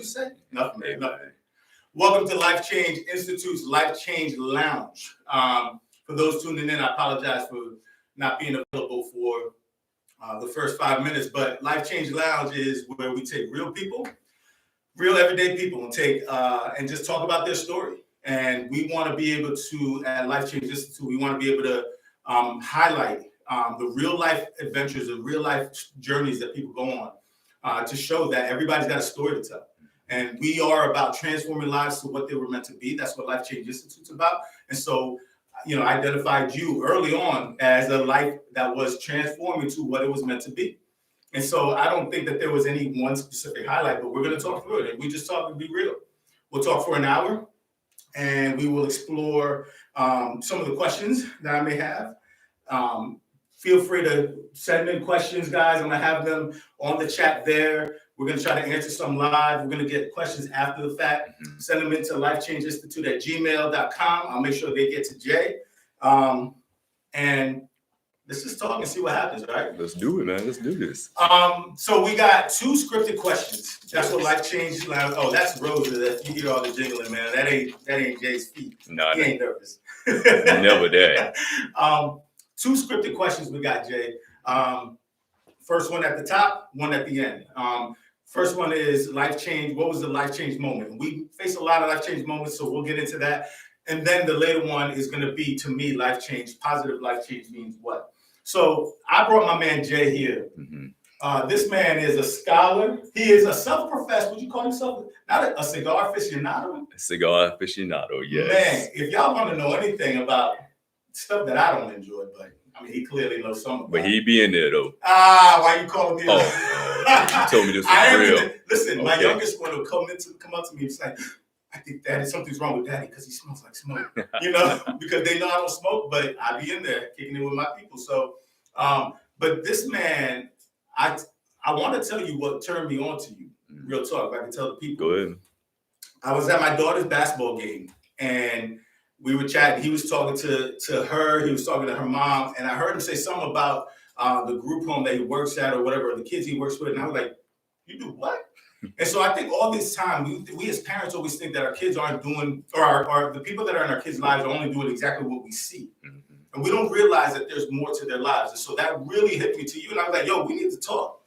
say? Nothing, man. Nothing. Welcome to Life Change Institute's Life Change Lounge. For those tuning in, I apologize for not being available for the first 5 minutes, but Life Change Lounge is where we take real people, real everyday people, and take and just talk about their story. And we want to be able to, at Life Change Institute, we want to be able to highlight the real life adventures and real life journeys that people go on to show that everybody's got a story to tell. And we are about transforming lives to what they were meant to be. That's what Life Change Institute's about. And so, I identified you early on as a life that was transforming to what it was meant to be. And so I don't think that there was any one specific highlight, but we're going to talk through it. And we just talk and be real. We'll talk for an hour, and we will explore some of the questions that I may have. Feel free to send in questions, guys. I'm going to have them on the chat there. We're going to try to answer some live. We're going to get questions after the fact. Send them into lifechangeinstitute@gmail.com. I'll make sure they get to Jay. And let's just talk and see what happens, right? Let's do it, man. Let's do this. So we got 2 scripted questions. That's what Life Change. Oh, that's Rosa. That you hear all the jingling, man. That ain't Jay's feet. No, he ain't nervous. Never that. 2 scripted questions we got, Jay. First one at the top, one at the end. First one is life change. What was the life change moment? We face a lot of life change moments, so we'll get into that. And then the later one is going to be, to me, life change. Positive life change means what? So I brought my man Jay here. This man is a scholar. He is a self-professed, would you call yourself? Not a cigar aficionado? A cigar aficionado, yes. Man, if y'all want to know anything about stuff that I don't enjoy, but I mean, he clearly knows something. But he be in there, though. Why you calling me? You told me this was real. Listen, my youngest one will come up to me and say, I think Daddy, something's wrong with Daddy because he smells like smoke. Because they know I don't smoke, but I be in there kicking it with my people. So, but this man, I want to tell you what turned me on to you. Real talk, if I can tell the people. Go ahead. I was at my daughter's basketball game, and we were chatting. He was talking to her. He was talking to her mom, and I heard him say something about the group home that he works at or whatever, the kids he works with. And I was like, you do what? And so I think all this time, we as parents always think that our kids aren't doing, or the people that are in our kids' lives are only doing exactly what we see. And we don't realize that there's more to their lives. And so that really hit me to you. And I was like, yo, we need to talk.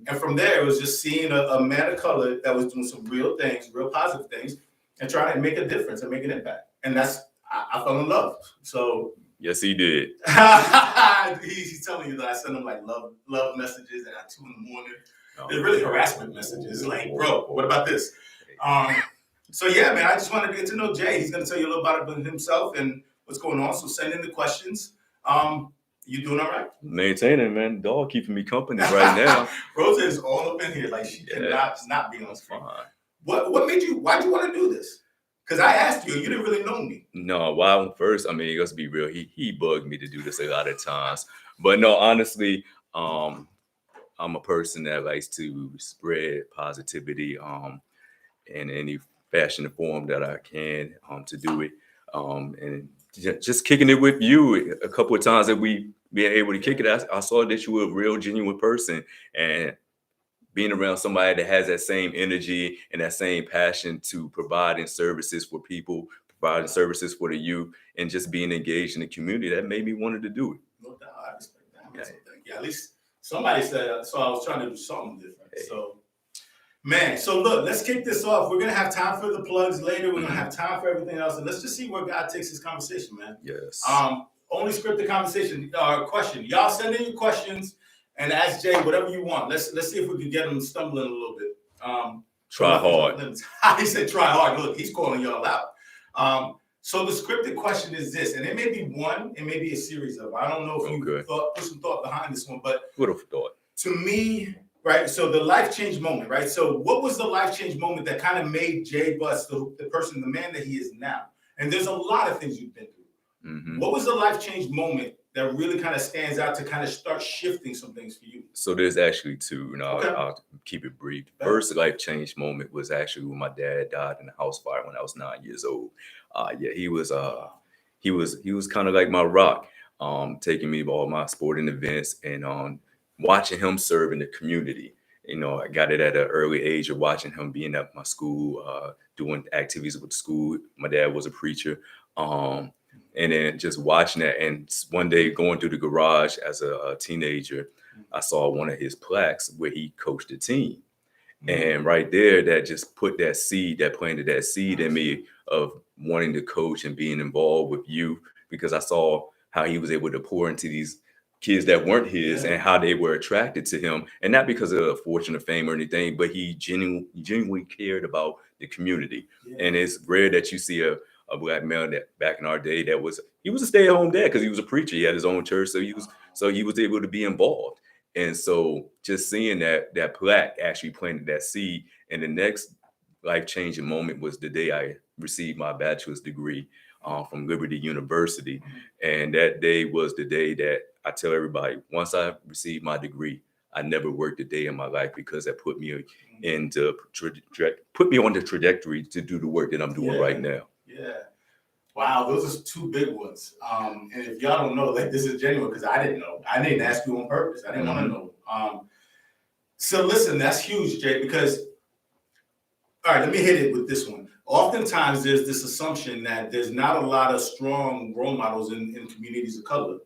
And from there, it was just seeing a man of color that was doing some real things, real positive things, and trying to make a difference and make an impact. And that's, I fell in love. So yes, he did. He's telling you that I send him like love messages at 2 a.m. They're really harassment messages. Like, bro, what about this? So yeah, man, I just wanted to get to know Jay. He's going to tell you a little about himself and what's going on. So send in the questions. You doing all right? Maintaining, man. Dog keeping me company right now. Rosa is all up in here. Like, she cannot not be on screen. Why'd you want to do this? Because I asked you, you didn't really know me. No, well, first, I mean, let's be real. He bugged me to do this a lot of times. But no, honestly, I'm a person that likes to spread positivity in any fashion and form that I can to do it. And just kicking it with you a couple of times that we been able to kick it, I saw that you were a real, genuine person. And being around somebody that has that same energy and that same passion to providing services for people, providing services for the youth, and just being engaged in the community, that made me wanted to do it. No doubt, I respect that. So thank you. At least somebody said, so I was trying to do something different. Hey. So, man, so look, let's kick this off. We're going to have time for the plugs later. We're going to have time for everything else. And let's just see where God takes this conversation, man. Yes. Only scripted conversation, question. Y'all send in your questions and ask Jay whatever you want. Let's see if we can get him stumbling a little bit. Try hard. He said try hard. Look, he's calling y'all out. So the scripted question is this, and it may be one, it may be a series of. I don't know if you put some thought behind this one, but would have thought. To me, right? So the life change moment, right? So what was the life change moment that kind of made Jay Buss the person, the man that he is now? And there's a lot of things you've been through. What was the life change moment that really kind of stands out to kind of start shifting some things for you? So there's actually 2, and I'll keep it brief. First life change moment was actually when my dad died in a house fire when I was 9 years old. He was kind of like my rock, taking me to all my sporting events and watching him serve in the community I got it at an early age of watching him being at my school, doing activities with the school. My dad was a preacher. And then just watching that. And one day going through the garage as a teenager, I saw one of his plaques where he coached a team. And right there, that just put that seed, that planted that seed in me of wanting to coach and being involved with youth, because I saw how he was able to pour into these kids that weren't his and how they were attracted to him. And not because of fortune or fame or anything, but he genuinely cared about the community. And it's rare that you see a Black male that back in our day he was a stay-at-home dad because he was a preacher. He had his own church. So he was able to be involved. And so just seeing that plaque actually planted that seed. And the next life-changing moment was the day I received my bachelor's degree from Liberty University. And that day was the day that I tell everybody, once I received my degree, I never worked a day in my life, because that put me on the trajectory to do the work that I'm doing right now. Yeah. Wow, those are two big ones. And if y'all don't know, like, this is genuine, because I didn't know. I didn't ask you on purpose. I didn't want to know. So listen, that's huge, Jay, because, all right, let me hit it with this one. Oftentimes there's this assumption that there's not a lot of strong role models in communities of color.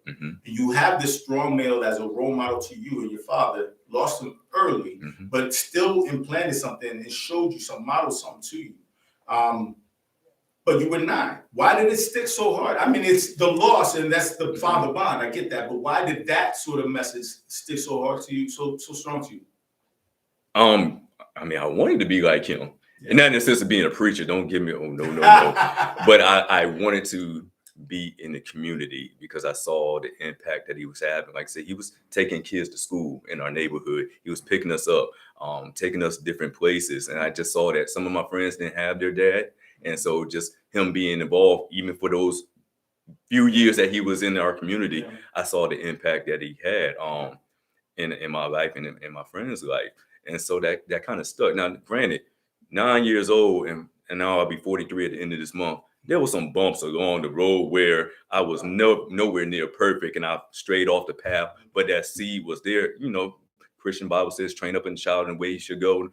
You have this strong male as a role model to you, and your father lost him early, but still implanted something and showed you some, modeled something to you. But you were 9. Why did it stick so hard? I mean, it's the loss, and that's the father bond. I get that, but why did that sort of message stick so hard to you, so strong to you? I mean, I wanted to be like him. And not in the sense of being a preacher. Don't give me, oh, no. But I wanted to be in the community, because I saw the impact that he was having. Like I said, he was taking kids to school in our neighborhood. He was picking us up, taking us different places. And I just saw that some of my friends didn't have their dad. And so just him being involved, even for those few years that he was in our community, I saw the impact that he had in my life and in my friends' life. And so that kind of stuck. Now, granted, 9 years old, and now I'll be 43 at the end of this month. There were some bumps along the road where I was nowhere near perfect, and I strayed off the path. But that seed was there. Christian Bible says, train up a child in the way he should go.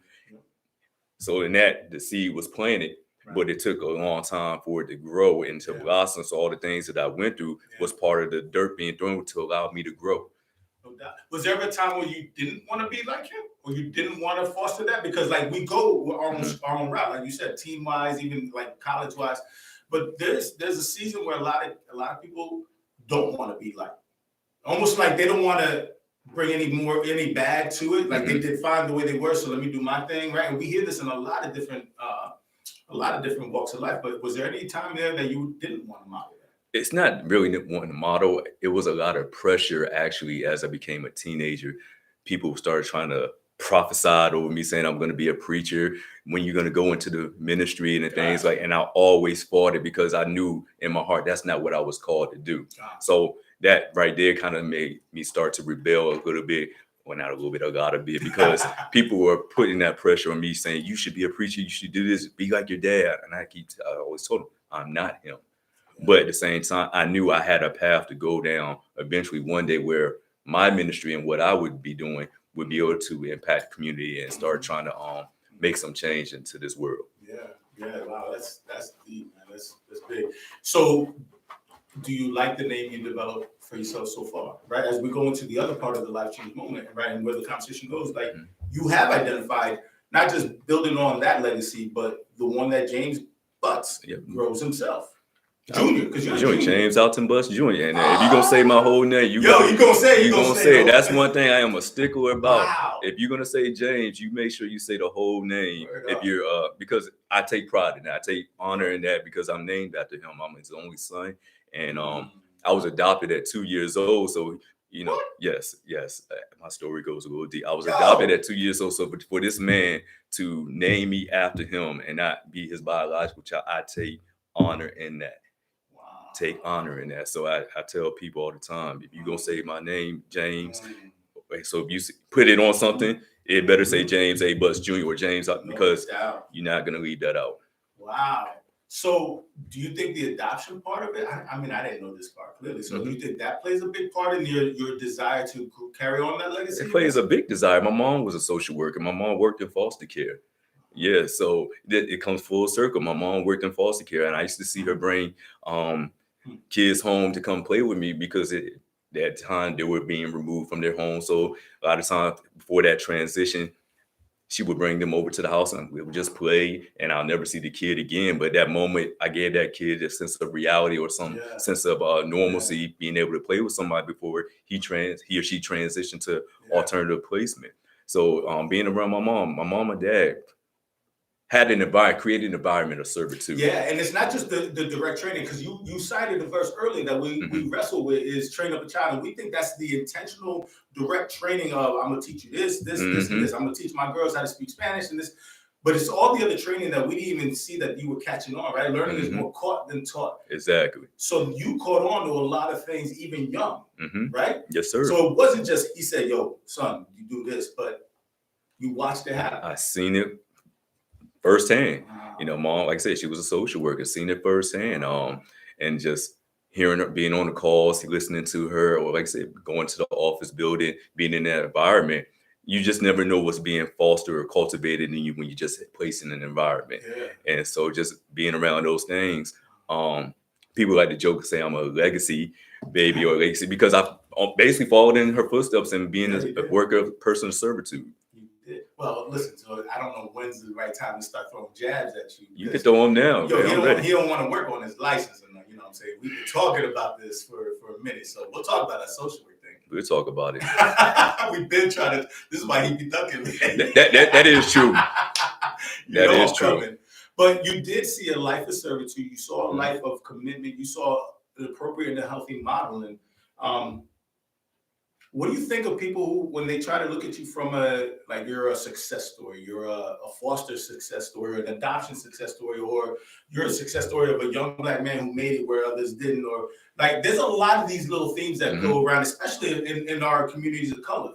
So in that, the seed was planted. But it took a long time for it to grow and to blossom. So all the things that I went through was part of the dirt being thrown to allow me to grow. No doubt. Was there ever a time where you didn't want to be like him, or you didn't want to foster that? Because like we go our own route, like you said, team wise, even like college wise. But there's a season where a lot of people don't want to be like, almost like they don't want to bring any bad to it. Like they did fine the way they were, so let me do my thing, right? And we hear this in a lot of different walks of life. But was there any time there that you didn't want to model that? It's not really wanting to model. It was a lot of pressure, actually, as I became a teenager. People started trying to prophesy over me, saying I'm going to be a preacher, when you're going to go into the ministry and things like. And I always fought it, because I knew in my heart that's not what I was called to do. So that right there kind of made me start to rebel a little bit. Well, not a little bit, a lot of it, because people were putting that pressure on me, saying you should be a preacher, you should do this, be like your dad. And I always told them I'm not him. But at the same time, I knew I had a path to go down eventually one day, where my ministry and what I would be doing would be able to impact the community and start trying to make some change into this world. Yeah, wow, that's deep, man. That's big. So, do you like the name you developed for yourself so far, right? As we go into the other part of the life change moment, right, and where the conversation goes, like you have identified not just building on that legacy, but the one that James Butts grows himself. Junior, because you're Junior. James Alton Butts Jr. And if you're gonna say my whole name, you're gonna say it. That's one thing I am a stickler about. Wow. If you're gonna say James, you make sure you say the whole name. If you're because I take pride in that. I take honor in that, because I'm named after him. I'm his only son, and I was adopted at 2 years old. So yes, my story goes a little deep. I was adopted at 2 years old. So for this man to name me after him and not be his biological child, I take honor in that. Take honor in that. So I tell people all the time, if you're going to say my name, James, so if you put it on something, it better say James A. Butts Jr. or James, because you're not going to leave that out. Wow. So do you think the adoption part of it, I mean, I didn't know this part clearly. So do you think that plays a big part in your desire to carry on that legacy? It plays a big desire. My mom was a social worker. My mom worked in foster care. Yeah, so it comes full circle. My mom worked in foster care, and I used to see her bring kids home to come play with me because that time they were being removed from their home. So a lot of times before that transition, she would bring them over to the house and we would just play, and I'll never see the kid again. But that moment, I gave that kid a sense of reality or some sense of normalcy, being able to play with somebody before he or she transitioned to alternative placement. So being around my mom and dad created an environment of servitude. Yeah, and it's not just the direct training, because you cited the verse earlier that we wrestle with is train up a child, and we think that's the intentional direct training of I'm gonna teach you this, and this. I'm gonna teach my girls how to speak Spanish and this, but it's all the other training that we didn't even see that you were catching on, right? Learning is more caught than taught. Exactly. So you caught on to a lot of things even young, right? Yes, sir. So it wasn't just he said, "Yo, son, you do this," but you watched it happen. I seen it firsthand. You know, mom, like I said, she was a social worker, seen it firsthand. And just hearing her, being on the calls, listening to her, or like I said, going to the office building, being in that environment, you just never know what's being fostered or cultivated in you when you just placed in an environment. And so just being around those things, people like to joke and say I'm a legacy baby or legacy because I've basically followed in her footsteps and being a worker of personal servitude. Well, listen, so I don't know when's the right time to start throwing jabs at you. You can throw them now. Yo, he don't want to work on his license, and you know what I'm saying? We've been talking about this for a minute, so we'll talk about that social work thing. We'll talk about it. We've been trying to. This is why he be ducking me. That is true. That is true. Coming. But you did see a life of servitude. You saw a life of commitment. You saw an appropriate and healthy modeling. What do you think of people who, when they try to look at you from you're a success story, you're a foster success story, or an adoption success story, or you're a success story of a young Black man who made it where others didn't, or like there's a lot of these little themes that go around, especially in our communities of color.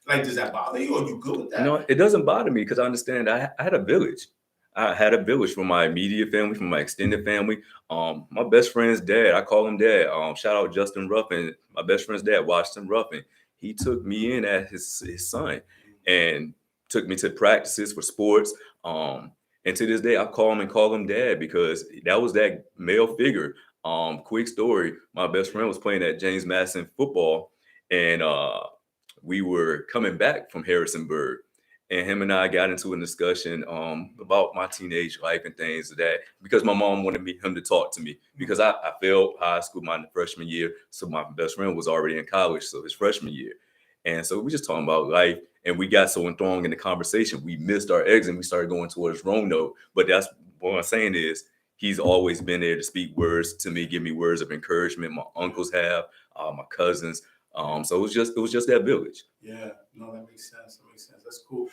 Like, does that bother you, or are you good with that? No, it doesn't bother me because I understand I had a village. I had a village from my immediate family, from my extended family. My best friend's dad, I call him dad. Shout out Justin Ruffin. My best friend's dad, Washington Ruffin. He took me in as his son and took me to practices for sports. And to this day, I call him dad because that was that male figure. Quick story: my best friend was playing at James Madison football, and we were coming back from Harrisonburg. And him and I got into a discussion about my teenage life and things of that because my mom wanted him to talk to me because I failed high school my freshman year. So my best friend was already in college, so his freshman year. And so we just talking about life, and we got so enthralled in the conversation, we missed our eggs and we started going towards Roanoke. But that's what I'm saying is he's always been there to speak words to me, give me words of encouragement. My uncles have, my cousins. So it was just that village. Yeah, no, that makes sense. That's cool.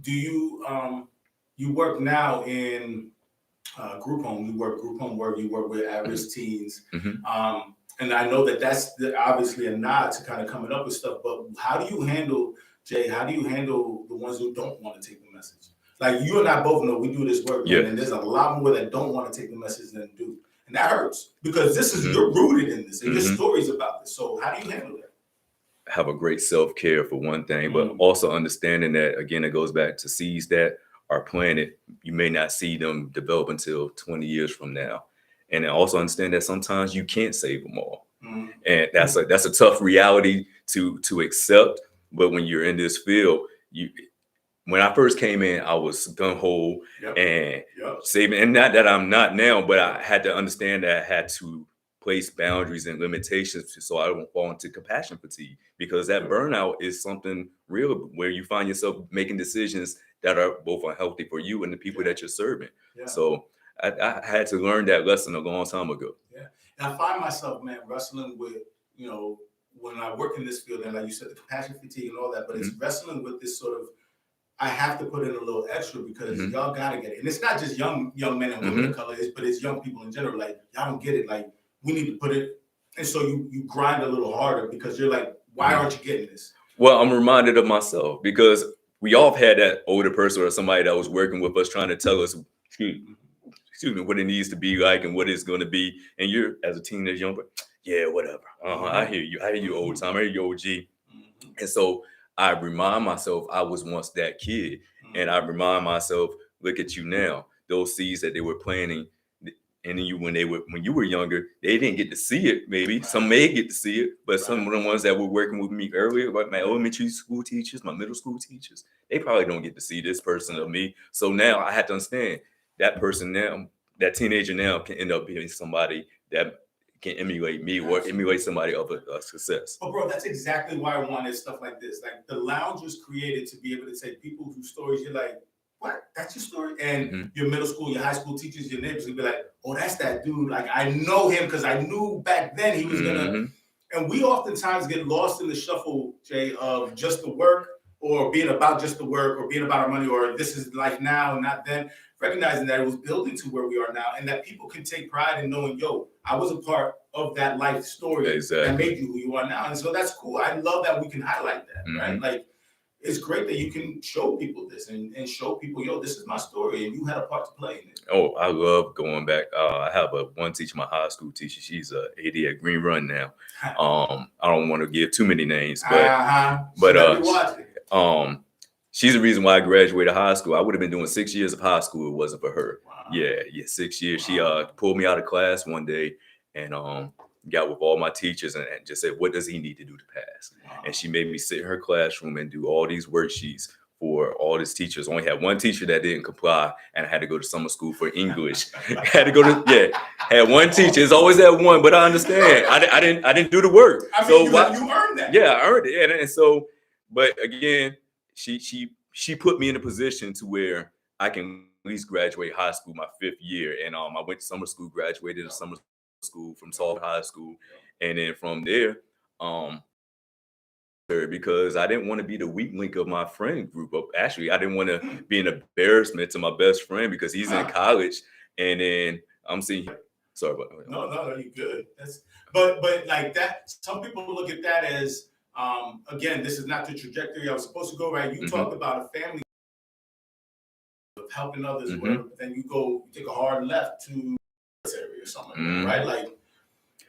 Do you you work now in group home? You work group home work. You work with average teens, and I know that's obviously a nod to kind of coming up with stuff. But how do you handle, Jay? How do you handle the ones who don't want to take the message? Like you and I both know we do this work, and there's a lot more that don't want to take the message than do, and that hurts because this is you're rooted in this, and your story's about this. So how do you handle that? Have a great self-care for one thing, but also understanding that, again, it goes back to seeds that are planted. You may not see them develop until 20 years from now. And also understand that sometimes you can't save them all. And that's a tough reality to accept. But when you're in this field, when I first came in, I was gung-ho and saving. And not that I'm not now, but I had to understand that I had to place boundaries and limitations so I don't fall into compassion fatigue, because that burnout is something real where you find yourself making decisions that are both unhealthy for you and the people that you're serving. So I had to learn that lesson a long time ago. And I find myself, man, wrestling with, when I work in this field, and like you said, the compassion fatigue and all that, but it's wrestling with this sort of, I have to put in a little extra because y'all gotta get it. And it's not just young men and women of color, but it's young people in general. Like, y'all don't get it. Like, we need to put it, and so you grind a little harder because you're like, why aren't you getting this? Well, I'm reminded of myself because we all had that older person or somebody that was working with us trying to tell us, what it needs to be like and what it's going to be. And you're as a teenager, young, but yeah, whatever. I hear you. I hear you, old time. I hear you, OG. And so I remind myself I was once that kid, and I remind myself, look at you now. Those seeds that they were planting, and then when you were younger, they didn't get to see it. Maybe some may get to see it, but some of the ones that were working with me earlier, like my elementary school teachers, my middle school teachers, they probably don't get to see this person of me. So now I have to understand that person now, that teenager now, can end up being somebody that can emulate me or emulate somebody of a success. But bro, that's exactly why I wanted stuff like this. Like the lounge was created to be able to take people whose stories you're like, what? That's your story? And your middle school, your high school teachers, your neighbors would be like, oh, that's that dude. Like I know him because I knew back then he was gonna. And we oftentimes get lost in the shuffle, Jay, of just the work or being about just the work or being about our money or this is life now, not then. Recognizing that it was building to where we are now and that people can take pride in knowing, yo, I was a part of that life story that made you who you are now. And so that's cool. I love that we can highlight that, right? Like, it's great that you can show people this and show people, yo, this is my story and you had a part to play in it. Oh, I love going back. I have one teacher, my high school teacher. She's a AD at Green Run now. I don't want to give too many names, but she's the reason why I graduated high school. I would have been doing 6 years of high school if it wasn't for her. Wow. Yeah, 6 years. Wow. She pulled me out of class one day and got with all my teachers and just said, what does he need to do to pass? Wow. And she made me sit in her classroom and do all these worksheets for all these teachers. Only had one teacher that didn't comply, and I had to go to summer school for English. Had one teacher. It's always that one, but I understand. I didn't do the work. I mean, you earned that. Yeah, I earned it. And so, but again, she put me in a position to where I can at least graduate high school my 5th year. And I went to summer school, graduated in summer school from Salt High School. And then from there, because I didn't want to be the weak link of my friend group. Actually, I didn't want to be an embarrassment to my best friend because he's in college. And then I'm seeing, sorry about that. No, you're good. But like that, some people look at that as, again, this is not the trajectory I was supposed to go, right? You talked about a family of helping others, whatever, but then you take a hard left to area or something, right? Like,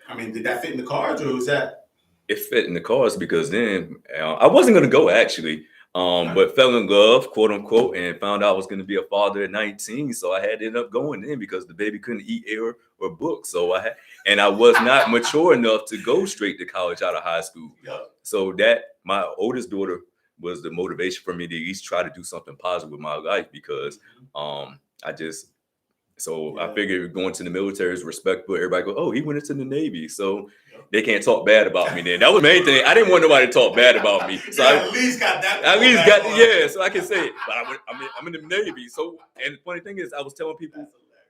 I mean, did that fit in the cards or was that? It fit in the cards because then I wasn't going to go actually, but fell in love, quote unquote, and found out I was going to be a father at 19. So I had to end up going in because the baby couldn't eat air or books. So I was not mature enough to go straight to college out of high school. Yep. So that my oldest daughter was the motivation for me to at least try to do something positive with my life because I figured going to the military is respectable. Everybody go, oh, he went into the Navy. So they can't talk bad about me then. That was the main thing. I didn't want nobody to talk bad about me. So I at least got that. So I can say it. But I'm in the Navy. So, and the funny thing is, I was telling people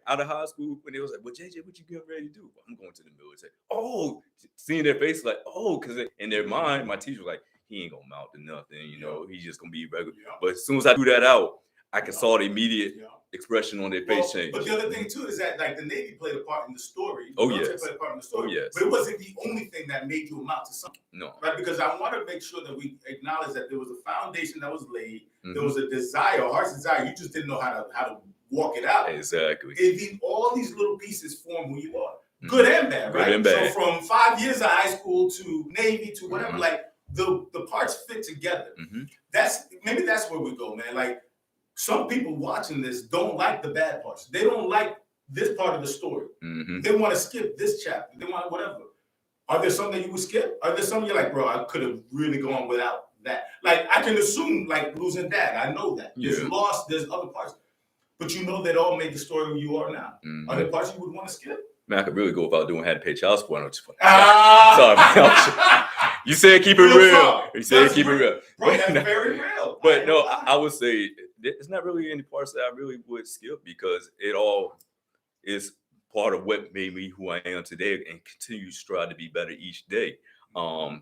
out of high school when they was like, well, JJ, what you getting ready to do? I'm going to the military. Oh, seeing their face like, oh, because in their mind, my teacher was like, he ain't going to mount to nothing. You know, he's just going to be regular. But as soon as I threw that out, I can saw the immediate expression on their face change. But the other thing too is that like the Navy played a part in the story. Oh yes, played a part in the story. Oh yes. But it wasn't the only thing that made you amount to something. No. Right? Because I want to make sure that we acknowledge that there was a foundation that was laid. There was a desire, a heart's desire. You just didn't know how to walk it out. Exactly. All these little pieces form who you are. Good and bad, right? Good and bad. So from 5 years of high school to Navy to whatever, like the parts fit together. That's where we go, man. Like. Some people watching this don't like the bad parts. They don't like this part of the story. They want to skip this chapter. They want whatever. Are there some that you would skip? Are there some you're like, bro, I could have really gone without that? Like, I can assume, like, losing dad. I know that. There's loss. There's other parts. But you know that all made the story who you are now. Are there parts you would want to skip? Man, I could really go without doing had to pay child support. Sorry, man. You said keep it real. You said keep it real. Bro, that's very real. But no, I would say it's not really any parts that I really would skip because it all is part of what made me who I am today and continue to strive to be better each day. I'm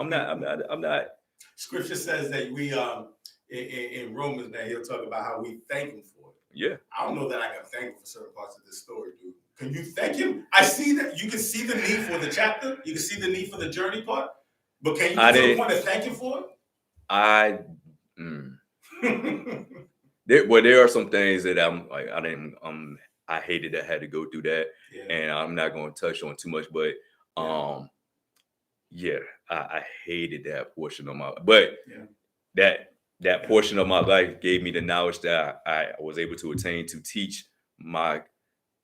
not. Scripture says that we in Romans, man, he'll talk about how we thank him for it. Yeah. I don't know that I can thank him for certain parts of this story, dude. Can you thank him? I see that you can see the need for the chapter. You can see the need for the journey part. But can you want to thank him for it? there are some things that I'm like, I hated that I had to go through that, Yeah. and I'm not going to touch on too much, but Yeah. yeah, I hated that portion of my, but Yeah. that portion of my life gave me the knowledge that I was able to attain to my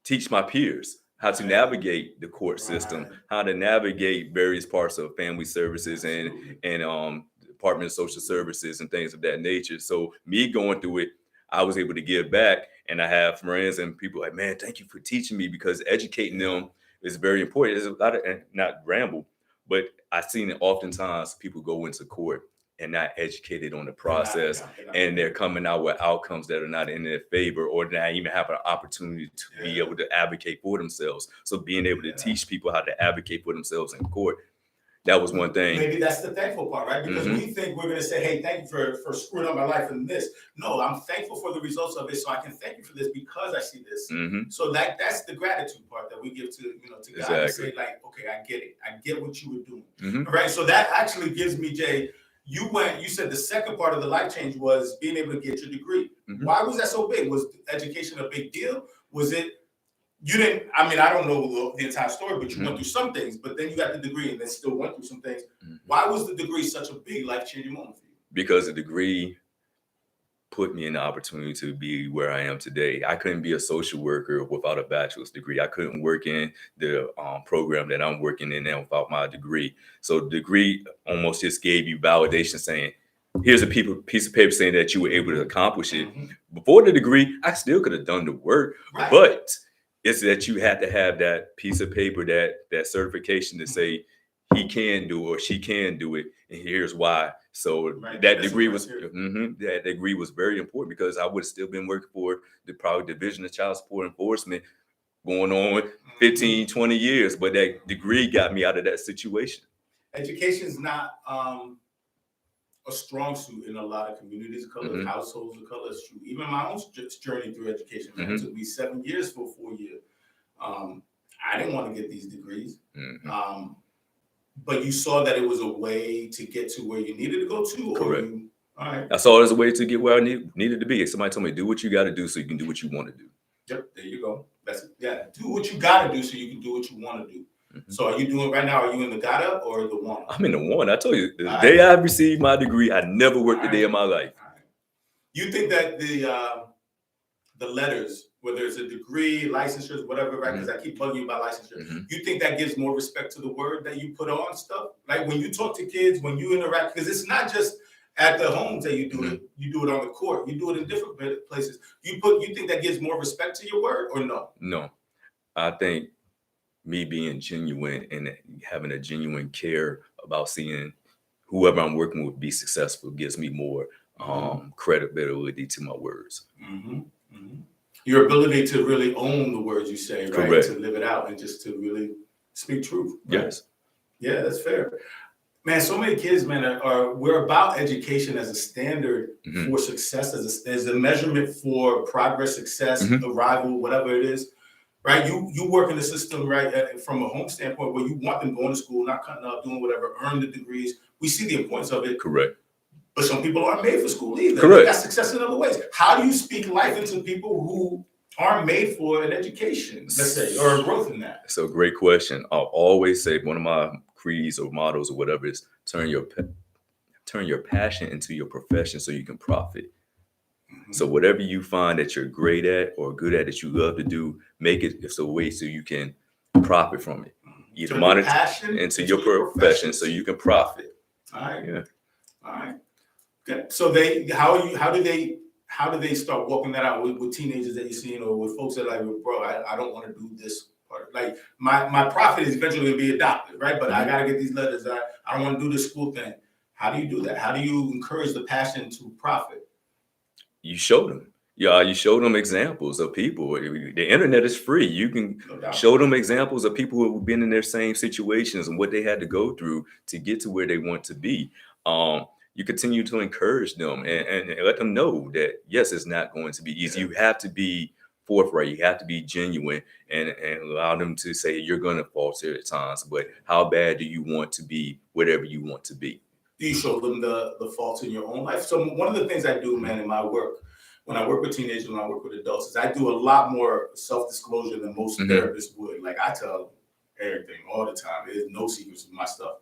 teach my peers how to Right. navigate the court system, Right. how to navigate various parts of family services Absolutely. and Department of Social Services and things of that nature. So me going through it, I was able to give back, and I have friends and people like, man, thank you for teaching me, because educating them is very important. There's a lot of, and not ramble, but I've seen it oftentimes people go into court and not educated on the process, and they're coming out with outcomes that are not in their favor, or not even have an opportunity to be able to advocate for themselves. So being able to teach people how to advocate for themselves in court, that was one thing. Maybe that's the thankful part, right? Because we think we're going to say, hey, thank you for screwing up my life in this. No, I'm thankful for the results of it, so I can thank you for this because I see this. So that's the gratitude part that we give to, to God. Exactly. And say, like, okay, I get it. I get what you were doing. All right. So that actually gives me, Jay, you said the second part of the life change was being able to get your degree. Why was that so big? Was education a big deal? Was it, you didn't, I mean, I don't know the entire story, but you went through some things, but then you got the degree and then still went through some things. Why was the degree such a big life-changing moment for you? Because the degree put me in the opportunity to be where I am today. I couldn't be a social worker without a bachelor's degree. I couldn't work in the program that I'm working in now without my degree. So the degree almost just gave you validation, saying, here's a piece of paper saying that you were able to accomplish it. Before the degree, I still could have done the work, but it's that you had to have that piece of paper, that certification to say he can do it or she can do it, and here's why. So that degree was that degree was very important, because I would have still been working for the probably Division of Child Support Enforcement going on 15, 20 years, but that degree got me out of that situation. Education is not a strong suit in a lot of communities of color, households of color. Even my own journey through education, it took me 7 years for a 4-year. I didn't want to get these degrees, but you saw that it was a way to get to where you needed to go to. Correct. All right. I saw it as a way to get where I needed to be. Somebody told me, do what you got to do so you can do what you want to do. Yep, there you go. Do what you got to do so you can do what you want to do. So are you doing right now? Are you in the gotta or the one? I'm in the one. I told you, the day I received my degree, I never worked a day in my life. You think that the letters, whether it's a degree, licensures, whatever, right? Because I keep bugging you about licensure. You think that gives more respect to the word that you put on stuff? Like when you talk to kids, when you interact, because it's not just at the homes that you do it. You do it on the court. You do it in different places. You think that gives more respect to your word or no? No, I think me being genuine and having a genuine care about seeing whoever I'm working with be successful gives me more credibility to my words. Your ability to really own the words you say, right? Correct. To live it out and just to really speak truth. Right? Yes. Yeah, that's fair. Man, so many kids, man, we're about education as a standard for success, as a measurement for progress, success, arrival, whatever it is. Right, you work in the system, right, from a home standpoint where you want them going to school, not cutting up, doing whatever, earn the degrees. We see the importance of it. Correct. But some people aren't made for school either. Correct. They got success in other ways. How do you speak life into people who aren't made for an education, let's say, or a growth in that? So great question. I'll always say one of my creeds or mottos or whatever is turn your passion into your profession so you can profit. So whatever you find that you're great at or good at that you love to do, make it a way so you can profit from it. Either monetize into your profession so you can profit. All right. Yeah. All right. Okay. So how do they start walking that out with teenagers that you're seeing or with folks that are like, bro, I don't want to do this part. Like my profit is eventually gonna be a doctor, right? But I gotta get these letters. I don't want to do this school thing. How do you do that? How do you encourage the passion to profit? You show them. Yeah, you show them examples of people. The internet is free. You can show them examples of people who have been in their same situations and what they had to go through to get to where they want to be. You continue to encourage them and let them know that, yes, it's not going to be easy. You have to be forthright. You have to be genuine and allow them to say you're going to falter at times. But how bad do you want to be whatever you want to be? Do you show them the faults in your own life? So one of the things I do, man, in my work, when I work with teenagers, when I work with adults, is I do a lot more self-disclosure than most therapists would. Like I tell everything all the time. There's no secrets with my stuff.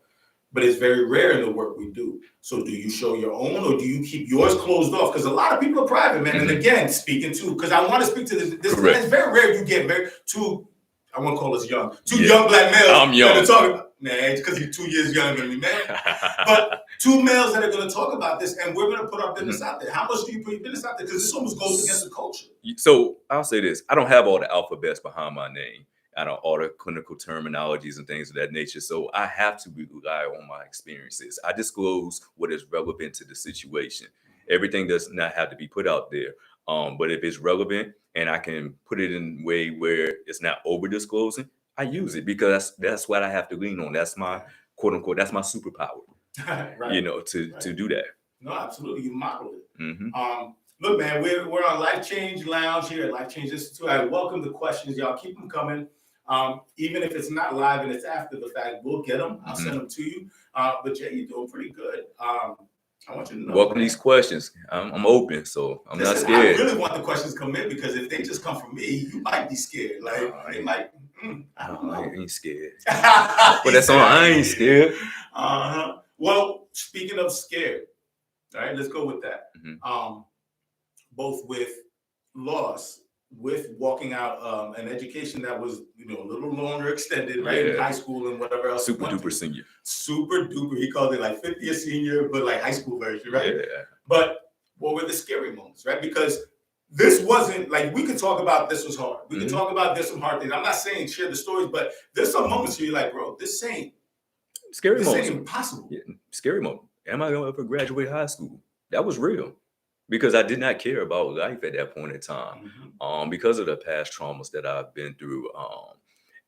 But it's very rare in the work we do. So do you show your own or do you keep yours closed off? Because a lot of people are private, man. And again, speaking to, because I want to speak to this it's very rare you get two, I won't call us young, two young black males. I'm young. That are talking, man, because you're 2 years younger than me, man. But two males that are going to talk about this, and we're going to put our business out there. How much do you put your business out there? Because this almost goes against the culture. So I'll say this. I don't have all the alphabets behind my name. I don't all the clinical terminologies and things of that nature. So I have to rely on my experiences. I disclose what is relevant to the situation. Everything does not have to be put out there. But if it's relevant and I can put it in a way where it's not over disclosing, I use it because that's what I have to lean on. That's my quote unquote, that's my superpower. Right. You know, to do that. No, absolutely. You model it. Look, man, we're on Life Change Lounge here at Life Change Institute. I welcome the questions. Y'all keep them coming. Even if it's not live and it's after the fact, we'll get them. I'll send them to you. But Jay, you're doing pretty good. I want you to know. Welcome these questions. I'm open, so I'm not scared. I really want the questions to come in because if they just come from me, you might be scared. Like they might. I don't know. I ain't scared. But that's all. I ain't scared. Well, speaking of scared, all right, let's go with that. Both with loss, with walking out an education that was, a little longer extended, right? In high school and whatever else. Super duper senior. Super duper. He called it like 50th senior, but like high school version, right? Yeah. But what were the scary moments, right? Because this wasn't like we could talk about this was hard. We could talk about this some hard things. I'm not saying share the stories, but there's some moments where you're like, bro, this ain't scary moments. Ain't impossible. Yeah, scary moment. Am I gonna ever graduate high school? That was real. Because I did not care about life at that point in time, because of the past traumas that I've been through,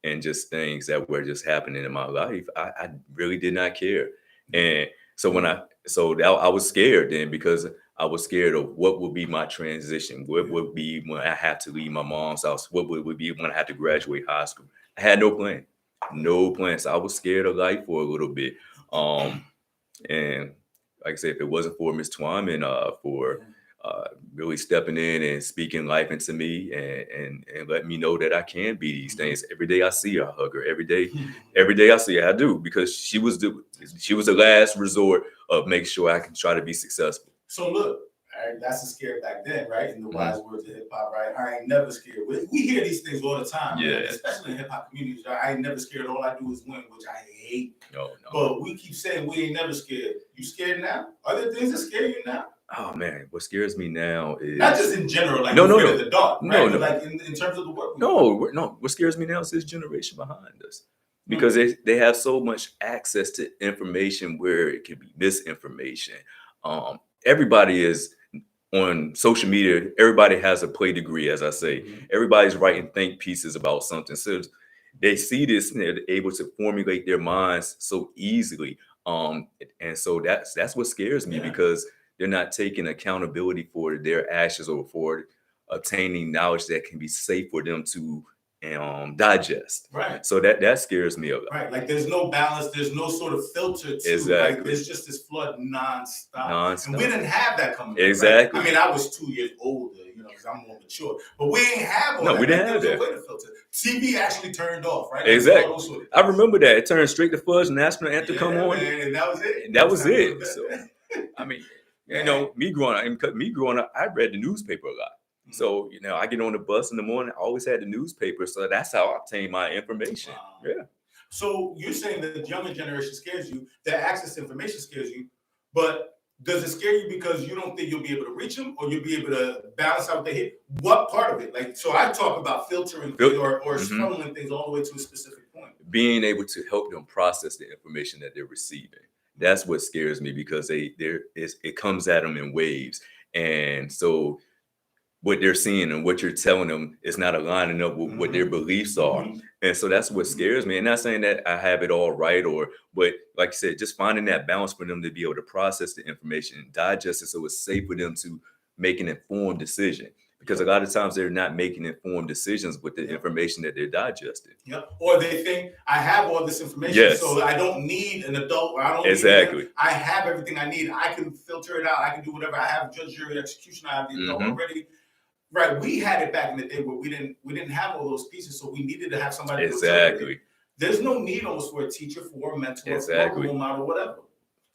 and just things that were just happening in my life. I really did not care, and so I was scared then because I was scared of what would be my transition, what would be when I had to leave my mom's house, what would be when I had to graduate high school. I had no plan, So I was scared of life for a little bit, and like I said, if it wasn't for Miss Twyman for really stepping in and speaking life into me and let me know that I can be these things. Every day I see her, I hug her. Every day I see her, I do, because she was the last resort of making sure I can try to be successful. So look, all right, that's a scare back then, right? In the wise words of hip hop, right? I ain't never scared. We hear these things all the time, man, especially in hip hop communities. Right? I ain't never scared. All I do is win, which I hate. No. But we keep saying we ain't never scared. You scared now? Are there things that scare you now? Oh man, what scares me now is not just in general, like no, in the dark, right? No. Like in terms of the work. What scares me now is this generation behind us, because they have so much access to information where it can be misinformation. Everybody is on social media. Everybody has a play degree, as I say. Everybody's writing think pieces about something, so they see this and they're able to formulate their minds so easily. And so that's what scares me, because they're not taking accountability for their actions or for obtaining knowledge that can be safe for them to digest. Right. So that scares me a lot. Right. Like there's no balance. There's no sort of filter to exactly. Like there's just this flood nonstop. And we didn't have that coming. Exactly. Right? I mean, I was 2 years older, because I'm more mature. But we ain't have all that. No, we didn't have that. Way to filter. TV actually turned off, right? Exactly. Sort of I remember that. It turned straight to fudge, national anthem come on. Man, and that was it. And that was it. So, I mean, me growing up, I read the newspaper a lot. So, I get on the bus in the morning, I always had the newspaper. So that's how I obtain my information. Wow. Yeah. So you're saying that the younger generation scares you, that access to information scares you, but does it scare you because you don't think you'll be able to reach them or you'll be able to balance out the hit? What part of it? Like, so I talk about filtering or funneling things all the way to a specific point. Being able to help them process the information that they're receiving. That's what scares me, because it comes at them in waves. And so what they're seeing and what you're telling them is not aligning up with what their beliefs are. And so that's what scares me. And not saying that I have it all right, but like you said, just finding that balance for them to be able to process the information and digest it so it's safe for them to make an informed decision. because a lot of times they're not making informed decisions with the information that they're digesting. Yep. Or they think I have all this information, Yes. so I don't need an adult, or I don't Exactly. need I have everything I need. I can filter it out. I can do whatever. I have judge, jury, execution. I have the adult already. Right. We had it back in the day where we didn't have all those pieces, so we needed to have somebody. Exactly. There's no need almost for a teacher, for a mentor, Exactly. for a role model, whatever.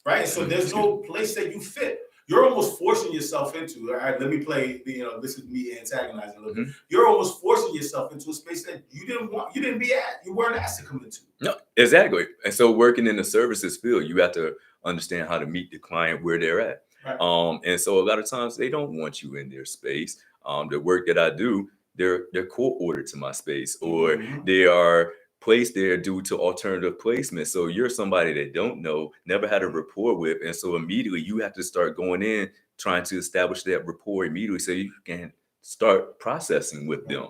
Right. So there's no place that you fit. You're almost forcing yourself into. All right, let me play. This is me antagonizing a little bit. You're almost forcing yourself into a space that you didn't want. You weren't asked to come into. No, exactly. And so, working in the services field, you have to understand how to meet the client where they're at. Right. And so, a lot of times, they don't want you in their space. The work that I do, they're court-ordered to my space, or they are placed there due to alternative placement. So you're somebody that don't know, never had a rapport with, and so immediately you have to start going in trying to establish that rapport immediately so you can start processing with them.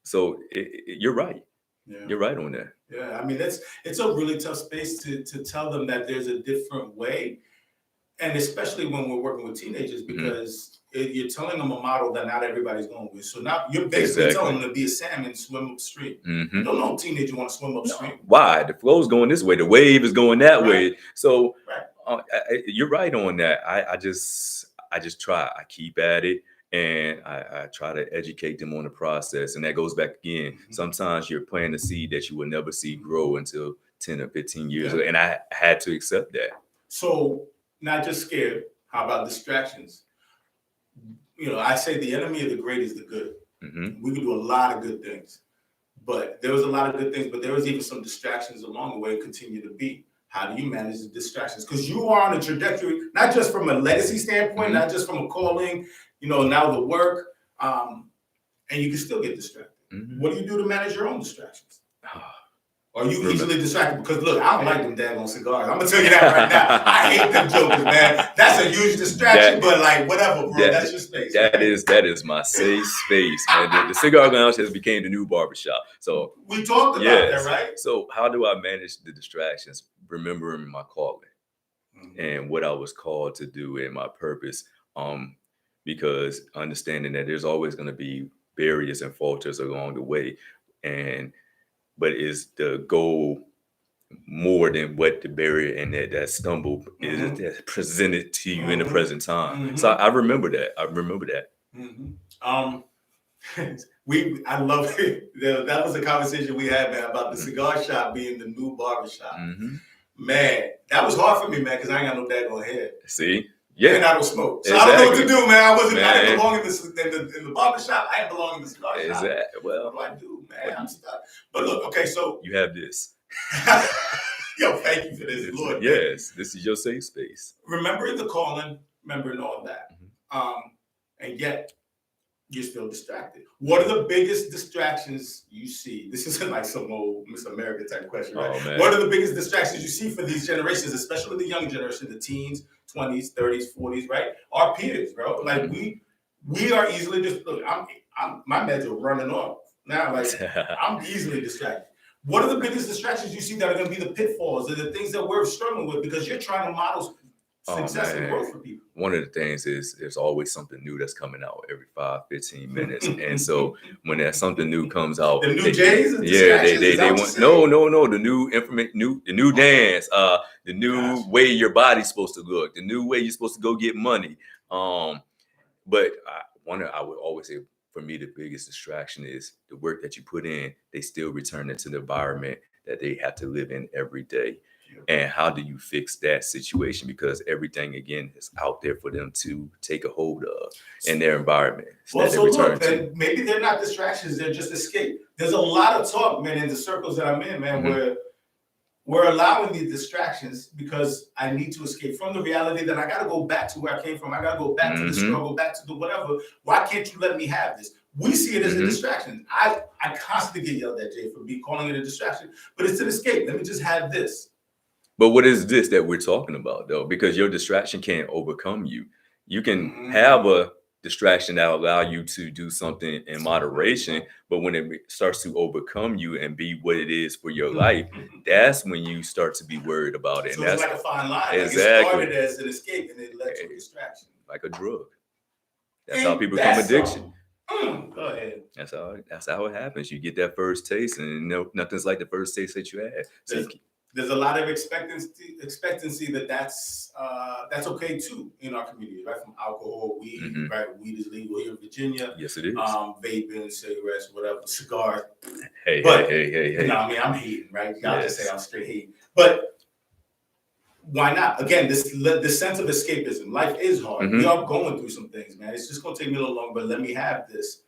So you're right. Yeah. You're right on that. Yeah, I mean it's a really tough space to tell them that there's a different way, and especially when we're working with teenagers, because you're telling them a model that not everybody's going with. So now you're basically telling them to be a salmon and swim upstream. Don't no teenager want to swim upstream. No. Why? The flow's going this way. The wave is going that way. So you're right on that. I just try. I keep at it. And I try to educate them on the process. And that goes back again. Sometimes you're planting a seed that you will never see grow until 10 or 15 years old. And I had to accept that. So not just scared. How about distractions? I say the enemy of the great is the good. We can do a lot of good things. But there was a lot of good things, but there was even some distractions along the way and continue to be. How do you manage the distractions? Because you are on a trajectory, not just from a legacy standpoint, not just from a calling, now the work, and you can still get distracted. What do you do to manage your own distractions? Are you easily distracted? Because look, I don't like them daggone cigars. I'm gonna tell you that right now. I hate them jokers, man. That's a huge distraction, but like whatever, bro. That's your space. That is my safe space, man. The cigar lounge has became the new barbershop. So we talked about that, right? So how do I manage the distractions? Remembering my calling and what I was called to do and my purpose. Because understanding that there's always going to be barriers and falters along the way, but is the goal more than what the barrier and that stumble is that's presented to you in the present time? So I remember that. I love it. That was a conversation we had, man, about the cigar shop being the new barbershop. Man, that was hard for me, man, because I ain't got no daggone head. See? Yeah. And I don't smoke. So I don't know what to do, man. I didn't belong in the barbershop. I didn't belong in the cigar shop. Exactly. Well, what do I do, man? I'm stuck. But look, okay, so you have this. Yo, thank you for this, Lord. Yes, this is your safe space. Remembering the calling, remembering all that. And yet you're still distracted. What are the biggest distractions you see? This isn't like some old Miss America type question, right? Oh, man. What are the biggest distractions you see for these generations, especially the young generation, the teens, 20s, 30s, 40s, right? Our peers, bro. Like we are easily just look. My meds are running off now. Like I'm easily distracted. What are the biggest distractions you see that are going to be the pitfalls or the things that we're struggling with because you're trying to model success and growth for people? One of the things is there's always something new that's coming out every 5-15 minutes. And so when that something new comes out, the new J's, they want no, the new information, the new dance, the new way your body's supposed to look, the new way you're supposed to go get money. But I would always say, for me, the biggest distraction is the work that you put in. They still return into the environment that they have to live in every day. And how do you fix that situation? Because everything, again, is out there for them to take a hold of in their environment. Maybe they're not distractions. They're just escape. There's a lot of talk, man, in the circles that I'm in, man, where we're allowing these distractions because I need to escape from the reality that I got to go back to where I came from. I got to go back to the struggle, back to the whatever. Why can't you let me have this? We see it as a distraction. I constantly get yelled at, Jay, for me calling it a distraction, but it's an escape. Let me just have this. But what is this that we're talking about, though? Because your distraction can't overcome you. You can have a distraction that will allow you to do something in moderation, but when it starts to overcome you and be what it is for your life, that's when you start to be worried about it. So and it's like a fine line. Exactly. Like it started as an escape and it led to a distraction. Like a drug. That's how people become addiction. Go ahead. That's how it happens. You get that first taste, and nothing's like the first taste that you had. So there's a lot of expectancy that's okay too in our community, right? From alcohol, weed, right? Weed is legal here in Virginia. Yes, it is. Vaping, cigarettes, whatever, cigars. Hey. You know, I mean, I'm hating, right? Y'all just say I'm straight hating, but why not? Again, this sense of escapism. Life is hard. We are going through some things, man. It's just gonna take me a little longer, but let me have this.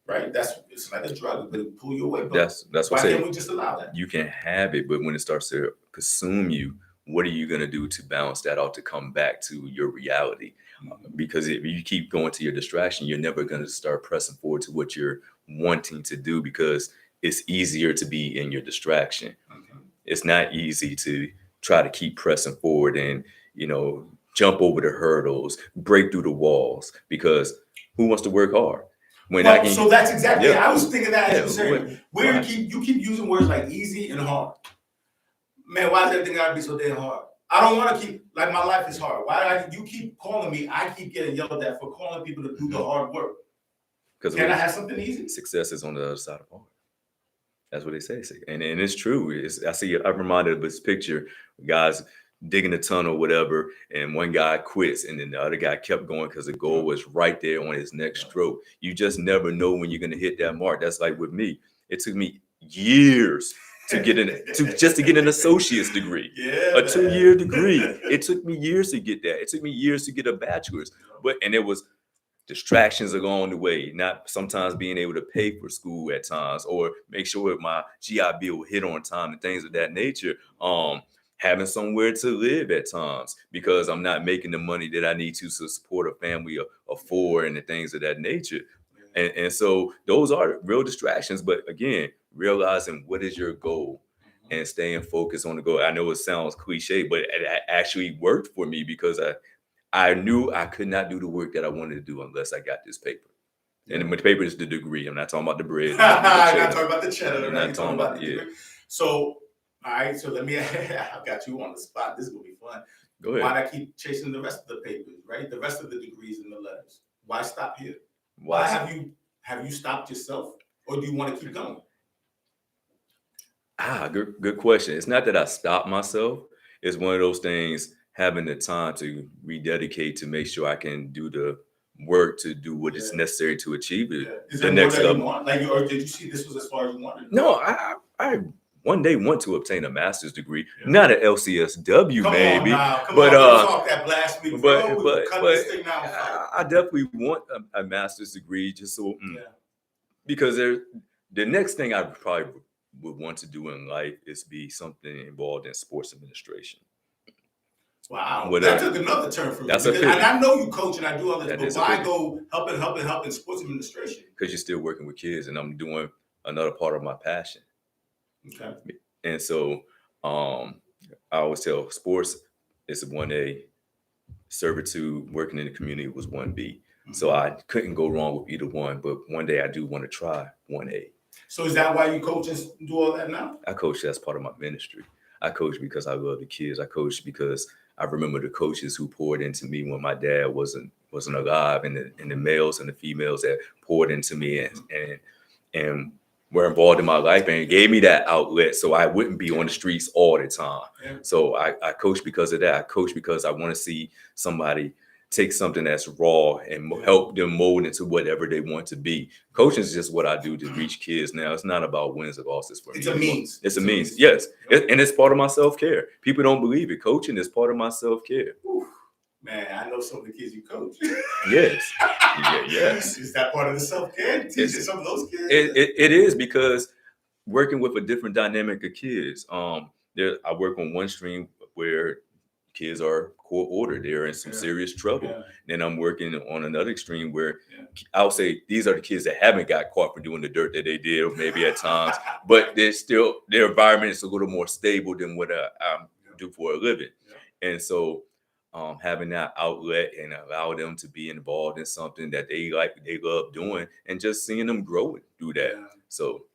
Right, it's like a drug, but it pull you away. But that's why can't we just allow that? You can have it, but when it starts to consume you, what are you gonna do to balance that out to come back to your reality? Because if you keep going to your distraction, you're never gonna start pressing forward to what you're wanting to do, because it's easier to be in your distraction. It's not easy to try to keep pressing forward and jump over the hurdles, break through the walls, because who wants to work hard? So that's exactly. I was thinking that as you keep using words like easy and hard. Man, why does everything gotta be so damn hard? I don't want to keep my life is hard. You keep calling me? I keep getting yelled at for calling people to do the hard work. Because can I have something easy? Success is on the other side of hard. That's what they say, and it's true. I'm reminded of this picture, guys digging a tunnel, whatever, and one guy quits, and then the other guy kept going because the goal was right there on his next stroke. You just never know when you're going to hit that mark. That's like with me. It took me years to get an associate's degree, a 2-year degree. It took me years to get that. It took me years to get a bachelor's, and it was distractions along the way, not sometimes being able to pay for school at times, or make sure my GI Bill will hit on time and things of that nature. Having somewhere to live at times, because I'm not making the money that I need to support a family of 4 and the things of that nature. And so those are real distractions. But again, realizing what is your goal and staying focused on the goal. I know it sounds cliche, but it actually worked for me, because I knew I could not do the work that I wanted to do unless I got this paper. And the paper is the degree. I'm not talking about the bread. I'm not talking about the cheddar. I'm not talking about the degree. So, all right, so let me, I got you on the spot. This is going to be fun. Go ahead. Why not keep chasing the rest of the papers, right? The rest of the degrees and the letters. Why stop here? Why have you stopped yourself, or do you want to keep going? Good question. It's not that I stopped myself. It's one of those things, having the time to rededicate to make sure I can do the work to do what is necessary to achieve it. Is there the next level. Or did you see this was as far as you wanted? No, I one day want to obtain a master's degree, not an LCSW, maybe. Talk that blasphemy, bro. I definitely want a master's degree, just so because the next thing I probably would want to do in life is be something involved in sports administration. Wow, that took another turn for me. And I know you coach and I do all this, but why go help in sports administration? Because you're still working with kids, and I'm doing another part of my passion. Okay. And so I always tell sports it's 1A, servitude, working in the community was 1B. So I couldn't go wrong with either one, but one day I do want to try 1A. So is that why you coach and do all that now? I coach as part of my ministry. I coach because I love the kids. I coach because I remember the coaches who poured into me when my dad wasn't alive, and the males and the females that poured into me and were involved in my life and gave me that outlet so I wouldn't be on the streets all the time. Yeah. So I coach because of that. I coach because I want to see somebody take something that's raw and help them mold into whatever they want to be. Coaching is just what I do to reach kids now. It's not about wins or losses for me. It's a means. It's a means, yes. And it's part of my self-care. People don't believe it. Coaching is part of my self-care. Ooh. Man, I know some of the kids you coach. Yes. Yes. Is that part of the self-care? Teaching some of those kids? It is, because working with a different dynamic of kids. I work on one stream where kids are court ordered. They're in some serious trouble. Yeah. Then I'm working on another extreme where I'll say these are the kids that haven't got caught for doing the dirt that they did, maybe at times, but they're still, their environment is a little more stable than what I do for a living. Yeah. And so having that outlet and allow them to be involved in something that they like, they love doing, and just seeing them grow through that. Yeah. So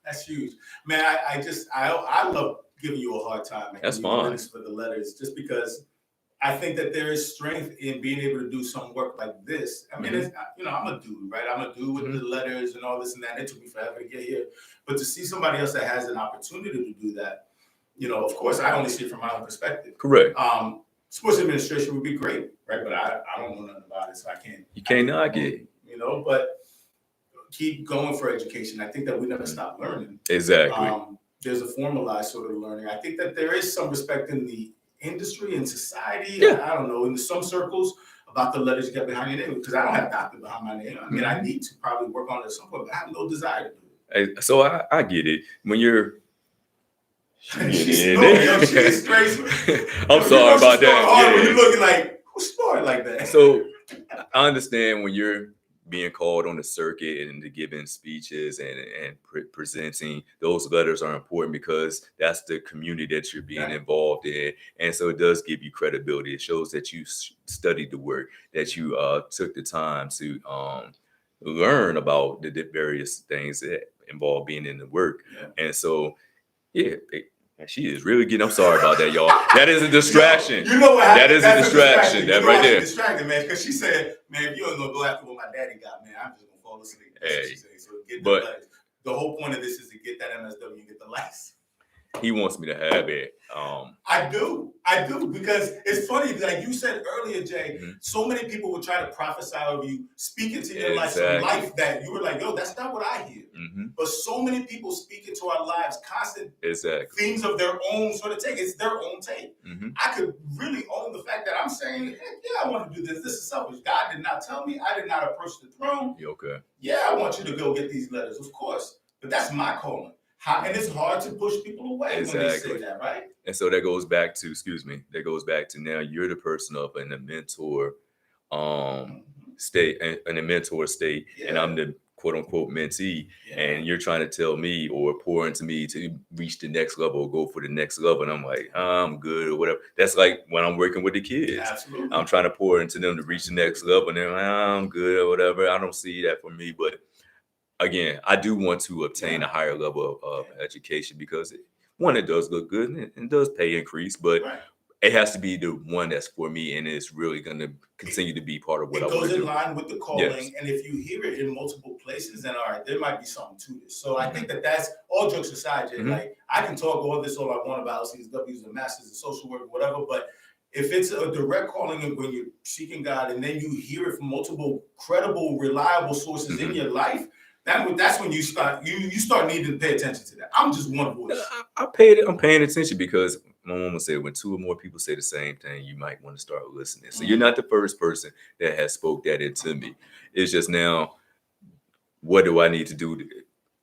that's huge, man. I love giving you a hard time. Man. That's fine. For the letters, just because I think that there is strength in being able to do some work like this. I mean, it's, I'm a dude, right? I'm a dude with the letters and all this and that. It took me forever to get here. But to see somebody else that has an opportunity to do that, of course, I only see it from my own perspective. Correct. Sports administration would be great, right? But I don't know nothing about it, so I can't. You can't knock it. But keep going for education. I think that we never stop learning. Exactly. There's a formalized sort of learning. I think that there is some respect in the industry and society. Yeah. I don't know, in some circles about the letters you get behind your name, because I don't have doctor behind my name. I mean, I need to probably work on it at some point, but I have no desire to do it. So I get it. When you're She's crazy. I'm sorry about that. When you're looking like, who snoring like that? So I understand when you're being called on the circuit and giving speeches and presenting, those letters are important because that's the community that you're being involved in. And so it does give you credibility. It shows that you studied the work, that you took the time to learn about the various things that involve being in the work. Yeah. And so, she is really getting. I'm sorry about that, y'all. That is a distraction. You know what happened? That is a distraction. That right there. Distracted, man, because she said, "Man, if you don't go after what my daddy got, man, I'm just gonna fall asleep." Hey, so get the whole point of this is to get that MSW and get the license. He wants me to have it. I do, because it's funny, like you said earlier, Jay. So many people will try to prophesy over you, speak into your life, some life that you were like, "Yo, that's not what I hear." But so many people speak into our lives, constant things of their own sort of take. It's their own take. I could really own the fact that I'm saying, "Heck yeah, I want to do this. This is selfish. God did not tell me. I did not approach the throne. Okay. Yeah, I want you to go get these letters, of course, but that's my calling." And it's hard to push people away when they say that, right? And so that goes back to now you're the person up in the mentor state, in the mentor state, and I'm the quote unquote mentee, and you're trying to tell me or pour into me to reach the next level or go for the next level. And I'm like, I'm good or whatever. That's like when I'm working with the kids. Absolutely. I'm trying to pour into them to reach the next level, and they're like, I'm good or whatever. I don't see that for me, but again, I do want to obtain a higher level of education because it does look good and it does pay increase, but it has to be the one that's for me and it's really going to continue to be part of what I want to do. It goes in line with the calling, and if you hear it in multiple places, then all right, there might be something to this. So I think that's all jokes aside, Jay. Like I can talk all I want about LCSWs and masters and social work, whatever, but if it's a direct calling and when you're seeking God and then you hear it from multiple credible, reliable sources in your life, that's when you start needing to pay attention to that. I'm just one voice. I'm paying attention because my mama said when two or more people say the same thing, you might want to start listening. So you're not the first person that has spoke that into me. It's just now, what do I need to do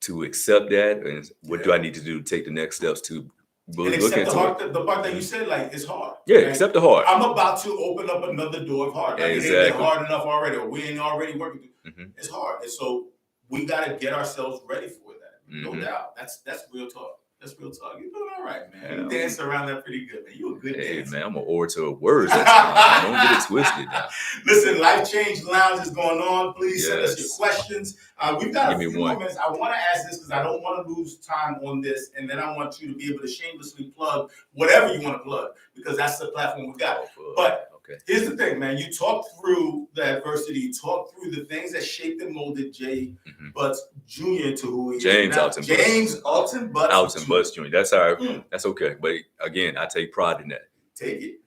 to accept that, and what do I need to do to take the next steps to really look into it? The part that you said, like, it's hard. Yeah, accept the hard. I'm about to open up another door of hard. Like, it ain't hard enough already, or we ain't already working. It's hard, and so we got to get ourselves ready for that. No doubt. That's real talk. That's real talk. You're doing all right, man. You danced around that pretty good, man. You a good dancer. Man, I'm an orator of words. Don't get it twisted now. Listen, Life Change Lounge is going on. Please send us your questions. We've got a few moments. I want to ask this because I don't want to lose time on this, and then I want you to be able to shamelessly plug whatever you want to plug because that's the platform we got. But here's the thing, man. You talked through the adversity. You talked through the things that shaped and molded Jay Butts Jr. to who he is now. James Alton Butts Jr. That's all right. That's okay. But again, I take pride in that. Take it.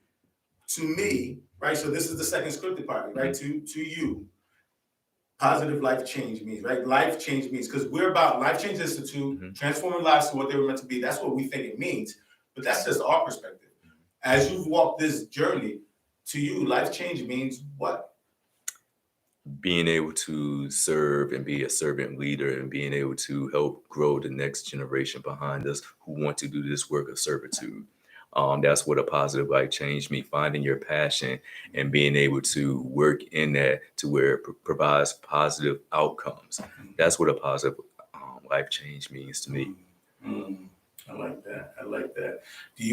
To me, right? So this is the second scripted part, right? To you, positive life change means, right? Life change means, because we're about Life Change Institute, transforming lives to what they were meant to be. That's what we think it means. But that's just our perspective. As you've walked this journey, to you, life change means what? Being able to serve and be a servant leader and being able to help grow the next generation behind us who want to do this work of servitude. That's what a positive life change means, finding your passion and being able to work in that to where it provides positive outcomes. That's what a positive life change means to me. I like that. Do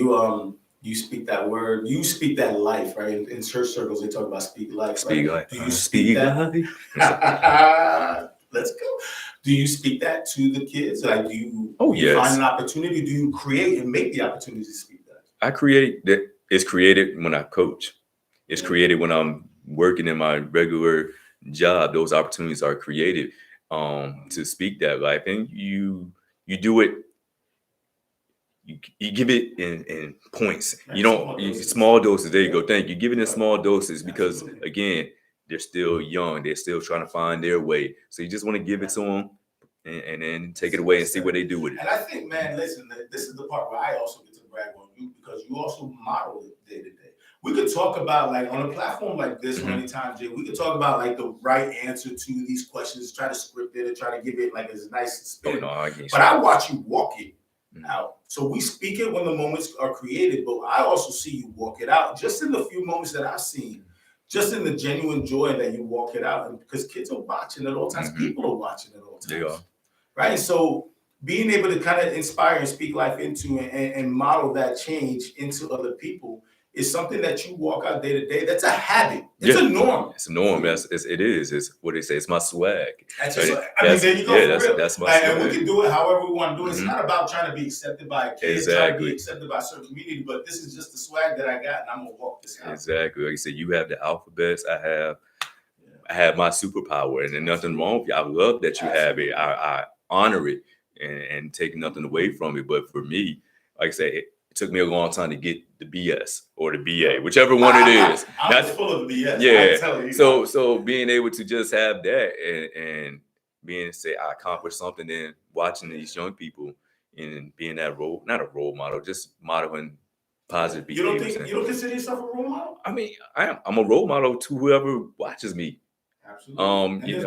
you speak that word? You speak that life, right? In church circles, they talk about speak life. Speak life. Do you speak that? Let's go. Do you speak that to the kids? Like, do you find an opportunity? Do you create and make the opportunity to speak that? I create that. It's created when I coach. It's created when I'm working in my regular job. Those opportunities are created to speak that life, and you do it. You give it in points. You don't small doses. There you go. Thank you. Give it in small doses because again, they're still young. They're still trying to find their way. So you just want to give it to them and then take it away and see what they do with it. And I think, man, listen, this is the part where I also get to brag on you because you also model it day to day. We could talk about like on a platform like this or anytime, Jay, we could talk about like the right answer to these questions, try to script it and try to give it like a nice spin. But I watch you walk it out. So we speak it when the moments are created, but I also see you walk it out just in the few moments that I've seen, just in the genuine joy that you walk it out. And because kids are watching at all times, people are watching at all times. They are. Right. So being able to kind of inspire and speak life into and model that change into other people is something that you walk out day to day. That's a habit. It's a norm. It's a norm. It is. It's what they say. It's my swag. That's just, I mean, there you go. Yeah, that's my swag. And we can do it however we want to do it. It's not about trying to be accepted by a kid, trying to be accepted by a certain community, but this is just the swag that I got, and I'm gonna walk this out. Exactly. Like you said, you have the alphabets. I have my superpower, and there's nothing wrong with you. I love that you have it. I honor it and take nothing away from it. But for me, like I said, it took me a long time to get the BS or the BA, whichever one it is. That's full of the BS. Yeah. So being able to just have that and being say I accomplished something, and watching these young people and being that not a role model, just modeling positive behavior. You don't consider yourself a role model? I mean, I'm a role model to whoever watches me. Absolutely.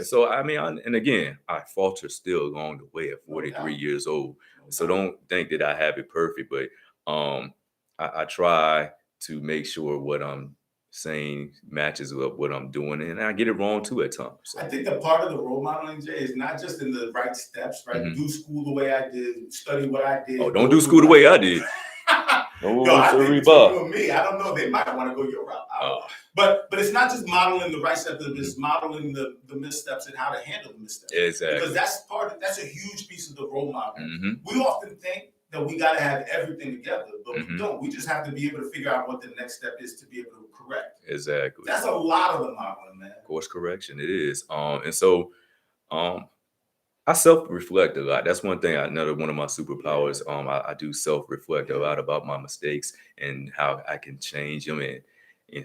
So I mean, and again, I falter still along the way at 43 years old. So don't think that I have it perfect, but I try to make sure what I'm saying matches with what I'm doing, and I get it wrong too at times. So. I think the part of the role modeling, Jay, is not just in the right steps, right? Do school the way I did, study what I did. Oh, don't do school the way I did. I think for me, I don't know. They might want to go your route. But it's not just modeling the right steps, it's modeling the missteps and how to handle the missteps. Exactly. Because that's a huge piece of the role modeling. We often think that we got to have everything together, but we don't. We just have to be able to figure out what the next step is to be able to correct. Exactly. That's a lot of the modeling, man. Course correction, it is. And so I self-reflect a lot. That's one thing. Another one of my superpowers. I do self-reflect a lot about my mistakes and how I can change them. And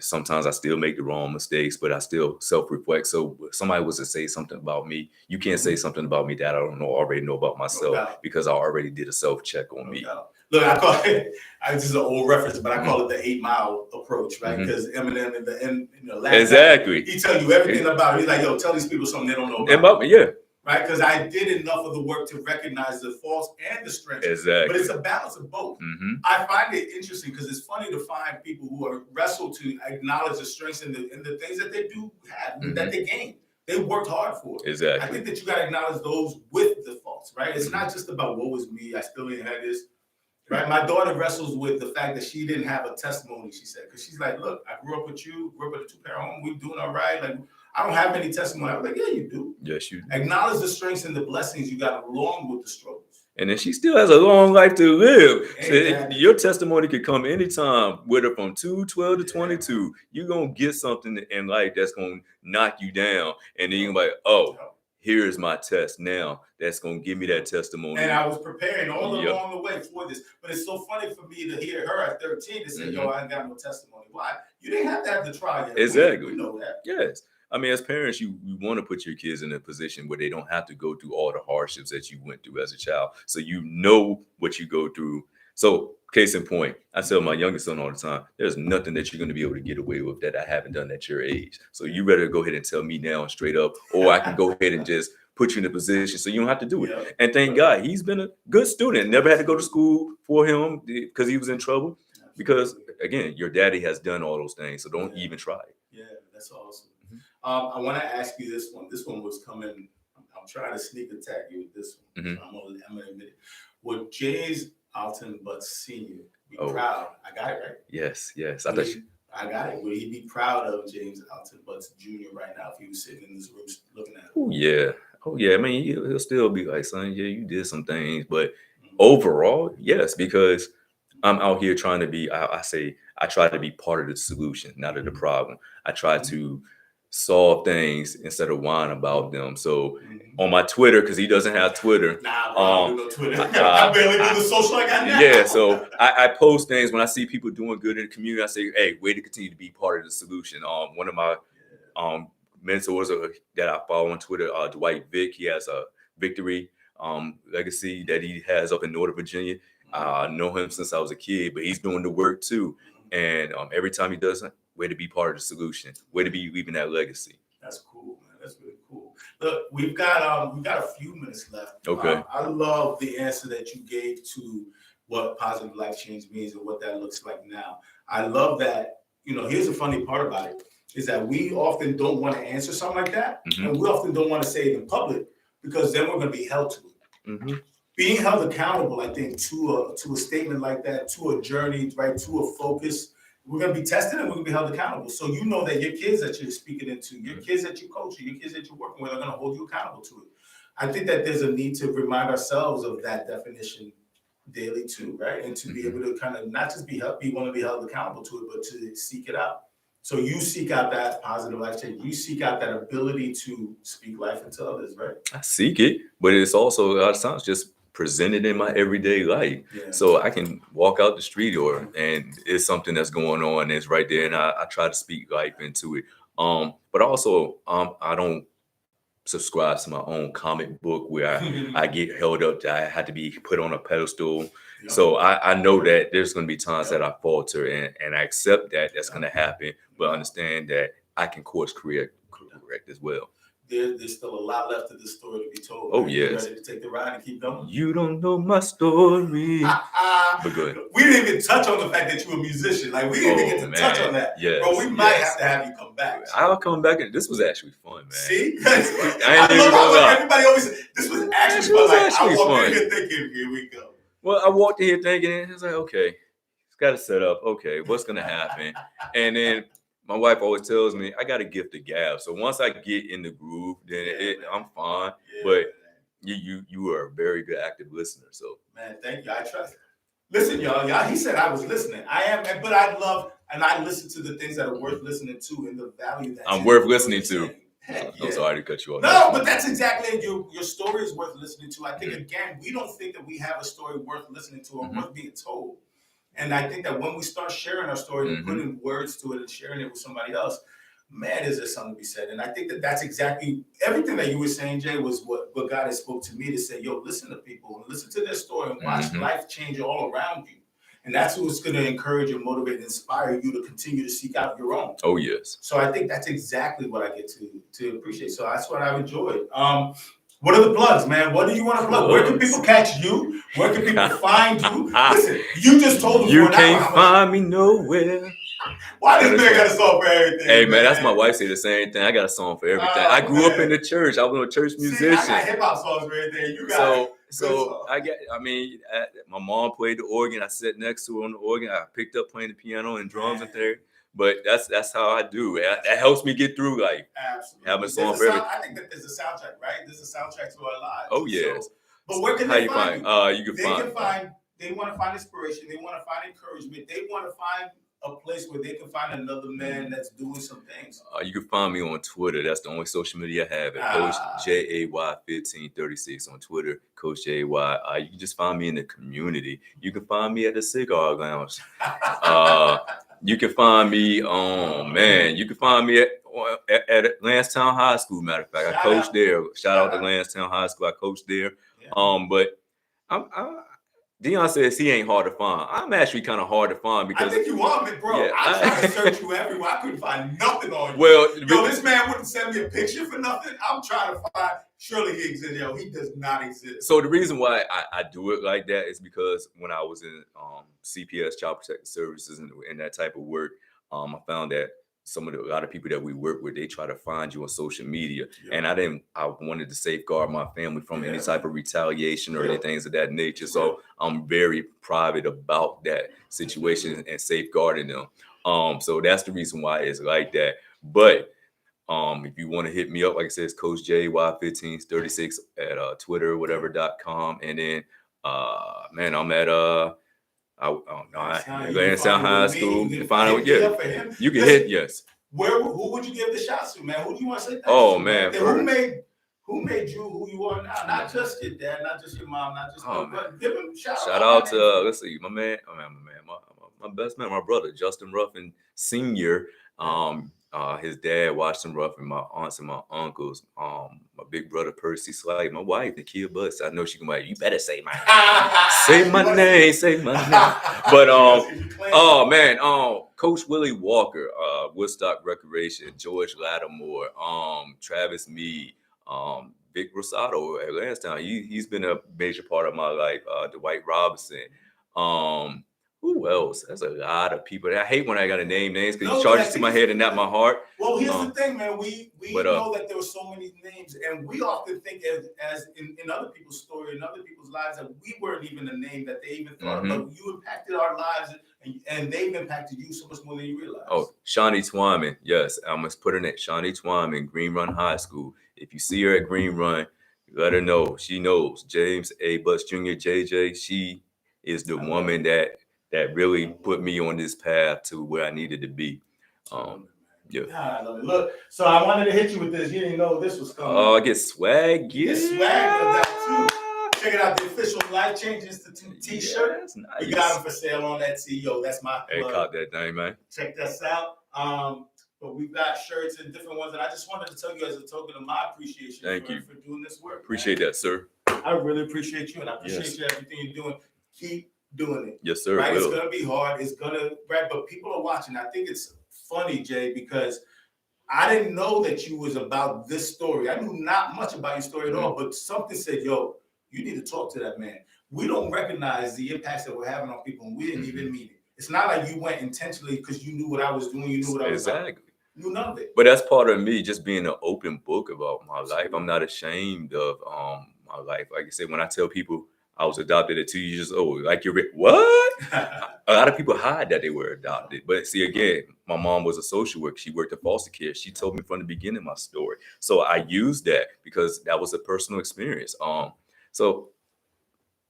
sometimes I still make the wrong mistakes, but I still self-reflect. So if somebody was to say something about me, you can't say something about me that I don't already know about myself because I already did a self-check on me. Look, I call it. This is an old reference, but I call it the 8 Mile approach, right? Because Eminem in the last time, he tell you everything about it. He's like, yo, tell these people something they don't know about me. Yeah. Right, because I did enough of the work to recognize the faults and the strengths. Exactly. But it's a balance of both. I find it interesting because it's funny to find people who are wrestle to acknowledge the strengths and the things that they do have, that they gain. They worked hard for it. Exactly. I think that you got to acknowledge those with the faults, right? It's not just about woe is me, I still ain't had this. Right, my daughter wrestles with the fact that she didn't have a testimony. She said, because she's like, look, I grew up with you, grew up with a 2-parent home, we're doing all right. Like, I don't have any testimony. I was like, yeah, you do. Yes, you do. Acknowledge the strengths and the blessings you got along with the struggles. And then she still has a long life to live. So your testimony could come anytime, whether from 12 to 22. You're going to get something in life that's going to knock you down. And then you're going to be like, oh, here's my test now. That's going to give me that testimony. And I was preparing all along the way for this. But it's so funny for me to hear her at 13 to say, yo, I ain't got no testimony. Why? You didn't have to have the trial yet. Exactly. We know that. Yes. I mean, as parents, you want to put your kids in a position where they don't have to go through all the hardships that you went through as a child. So you know what you go through. So case in point, I tell my youngest son all the time, there's nothing that you're going to be able to get away with that I haven't done at your age. So you better go ahead and tell me now straight up, or I can go ahead and just put you in a position so you don't have to do it. Yeah. And thank God, he's been a good student. Never had to go to school for him because he was in trouble. Because, again, your daddy has done all those things, so don't even try it. Yeah, that's awesome. I want to ask you this one. This one was coming. I'm trying to sneak attack you with this one. So I'm going to admit it. Would James Alton Butts Sr. be proud? I got it right. Yes. I got it. Would he be proud of James Alton Butts Jr. right now if he was sitting in this room looking at him? Oh, yeah. I mean, he'll still be like, son, yeah, you did some things. But overall, yes, because I'm out here trying to be, I say, I try to be part of the solution, not of the problem. I try to solve things instead of whine about them. So on my Twitter, because he doesn't have Twitter. Nah, bro, I don't do no Twitter. I barely do the social I got now. Yeah, so I post things when I see people doing good in the community. I say, hey, way to continue to be part of the solution. One of my mentors that I follow on Twitter, Dwight Vick, he has a victory legacy that he has up in Northern Virginia. I know him since I was a kid, but he's doing the work too. And every time he does it, way to be part of the solution, way to be leaving that legacy. That's cool, man. That's really cool. Look, we've got a few minutes left. Okay. I love the answer that you gave to what positive life change means and what that looks like now. I love that. Here's the funny part about it is that we often don't want to answer something like that, and we often don't want to say it in public because then we're going to be held to it. Being held accountable, I think, to a statement like that, to a journey, right, to a focus, we're going to be tested and we're going to be held accountable. So you know that your kids that you're speaking into, your kids that you're coaching, your kids that you're working with are going to hold you accountable to it. I think that there's a need to remind ourselves of that definition daily too, right? And to be able to kind of not just want to be held accountable to it, but to seek it out. So you seek out that positive life change. You seek out that ability to speak life into others, right? I seek it, but it's also a lot of times just presented in my everyday life. Yeah. So I can walk out the street and it's something that's going on and it's right there, and I try to speak life into it. But also I don't subscribe to my own comic book where I get held up that I had to be put on a pedestal. Yeah. So I know that there's going to be times that I falter and I accept that that's going to happen, but understand that I can course correct as well. There's still a lot left of this story to be told. Oh, right? yes. You ready to take the ride and keep going? You don't know my story. But go ahead. We didn't even touch on the fact that you're a musician. Like, we didn't even get to touch on that. Yes, bro, we might have to have you come back. I'll come back. And this was actually fun, man. See? I love how everybody always says, this was actually fun. I walked in here thinking, here we go. Well, I walked in here thinking, and it's like, okay, it's got to set up. Okay, what's going to happen? And then my wife always tells me I got a gift of gab. So once I get in the groove, then I'm fine. Yeah, but you are a very good active listener. So man, thank you. I trust. Listen, y'all. He said I was listening. I am, but I love and I listen to the things that are worth listening to and the value that I'm worth listening to. I'm sorry to cut you off. No, but that's exactly it. Your story is worth listening to. I think again, we don't think that we have a story worth listening to or worth being told. And I think that when we start sharing our story and putting words to it and sharing it with somebody else, man, is there something to be said. And I think that that's exactly everything that you were saying, Jay, was what God has spoke to me to say, yo, listen to people and listen to their story and watch life change all around you. And that's what's going to encourage and motivate and inspire you to continue to seek out your own. Oh, yes. So I think that's exactly what I get to appreciate. So that's what I've enjoyed. What are the plugs, man? What do you want to plug? Where can people catch you? Where can people find you? Listen, you just told them you can't find me nowhere. Why this man got a song for everything? Hey, man, that's my wife say the same thing. I got a song for everything. I grew up in the church. I was a church musician. See, I got hip hop songs for everything. You got my mom played the organ. I sat next to her on the organ. I picked up playing the piano and drums and things. But that's how I do. That helps me get through life. Absolutely. Having a song for everything. I think that there's a soundtrack, right? There's a soundtrack to our lives. Oh, yes. So, but where can they find you? They want to find inspiration. They want to find encouragement. They want to find a place where they can find another man that's doing some things. You can find me on Twitter. That's the only social media I have. Coach JAY1536 on Twitter. Coach JAY. You can just find me in the community. You can find me at the Cigar Lounge. You can find me you can find me at Lansdowne High School. Matter of fact, I coached there. Shout out to Lansdowne High School. I coached there. Yeah. But Dion says he ain't hard to find. I'm actually kind of hard to find because I think you are, bro. Yeah, I tried to search you everywhere. I couldn't find nothing on you. Well, this man wouldn't send me a picture for nothing. I'm trying to find. Surely he exists. Yo, he does not exist. So the reason why I do it like that is because when I was in CPS, Child Protective Services, and that type of work, I found that a lot of people that we work with, they try to find you on social media. Yeah. And I wanted to safeguard my family from any type of retaliation or any things of that nature. So I'm very private about that situation and safeguarding them. So that's the reason why it's like that. But if you want to hit me up, like I said, it's Coach JY1536 at Twitter, whatever.com. And then, I'm at Lansdowne High School. You The can final, hit me yeah. up for him. You can Listen, hit, yes. who would you give the shots to, man? Who do you want to say thanks Oh to, man, who made you who you are now? Not just your dad, not just your mom, not just but give him a shout out to let's see, my best man, my brother Justin Ruffin Senior. His dad, Washington Ruffin, my aunts and my uncles, my big brother Percy Slade, my wife, the kid Butts. I know she can be like, you better say my name, say my name. But oh man, Coach Willie Walker, Woodstock Recreation, George Lattimore, Travis Mead, Vic Rosado at Lansdowne. He's been a major part of my life. Dwight Robinson. Who else? There's a lot of people. I hate when I gotta name names because you charge it to my head and not my heart. Well, here's the thing, man. We know that there were so many names, and we often think as in other people's story, in other people's lives, that we weren't even a name that they even thought of. But you impacted our lives, and they've impacted you so much more than you realize. Oh, Shawnee Twyman. Yes, I must put her name. Shawnee Twyman, Green Run High School. If you see her at Green Run, let her know. She knows. James A. Butts Jr., JJ, she is the woman that really put me on this path to where I needed to be. Yeah. God, I love it. Look, so I wanted to hit you with this. You didn't know this was coming. Oh, I get swag. You get swag with that too. Check it out, the official Life Change Institute t-shirt. That's nice. We got them for sale on that CEO. That's my plug. Hey, caught that thing, man. Check this out. But we've got shirts and different ones, and I just wanted to tell you as a token of my appreciation for doing this work. Appreciate that, sir. I really appreciate you, and I appreciate you everything you're doing. Keep doing it. Yes, sir. Right? It's gonna be hard. It's gonna but people are watching. I think it's funny, Jay, because I didn't know that you was about this story. I knew not much about your story at all, but something said, yo, you need to talk to that man. We don't recognize the impacts that we're having on people, and we didn't even mean it. It's not like you went intentionally because you knew what I was doing. You knew what I was doing. Knew none of it. But that's part of me, just being an open book about my life. I'm not ashamed of my life. Like I said, when I tell people I was adopted at 2 years old, like what? A lot of people hide that they were adopted. But see, again, my mom was a social worker. She worked at foster care. She told me from the beginning my story. So I used that because that was a personal experience. So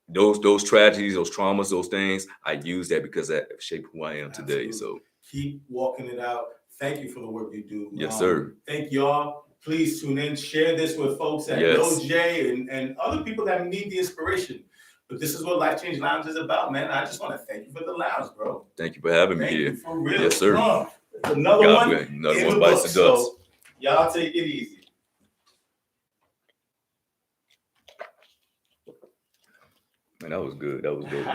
those tragedies, those traumas, those things, I use that because that shaped who I am today. So keep walking it out. Thank you for the work you do. Yes, sir. Thank y'all. Please tune in, share this with folks that know Jay and other people that need the inspiration. But this is what Life Change Lounge is about, man. I just want to thank you for the lounge, bro. Thank you for having me here. For real. Yes, sir. Another one bites the dust. So y'all take it easy. Man, that was good. That was good.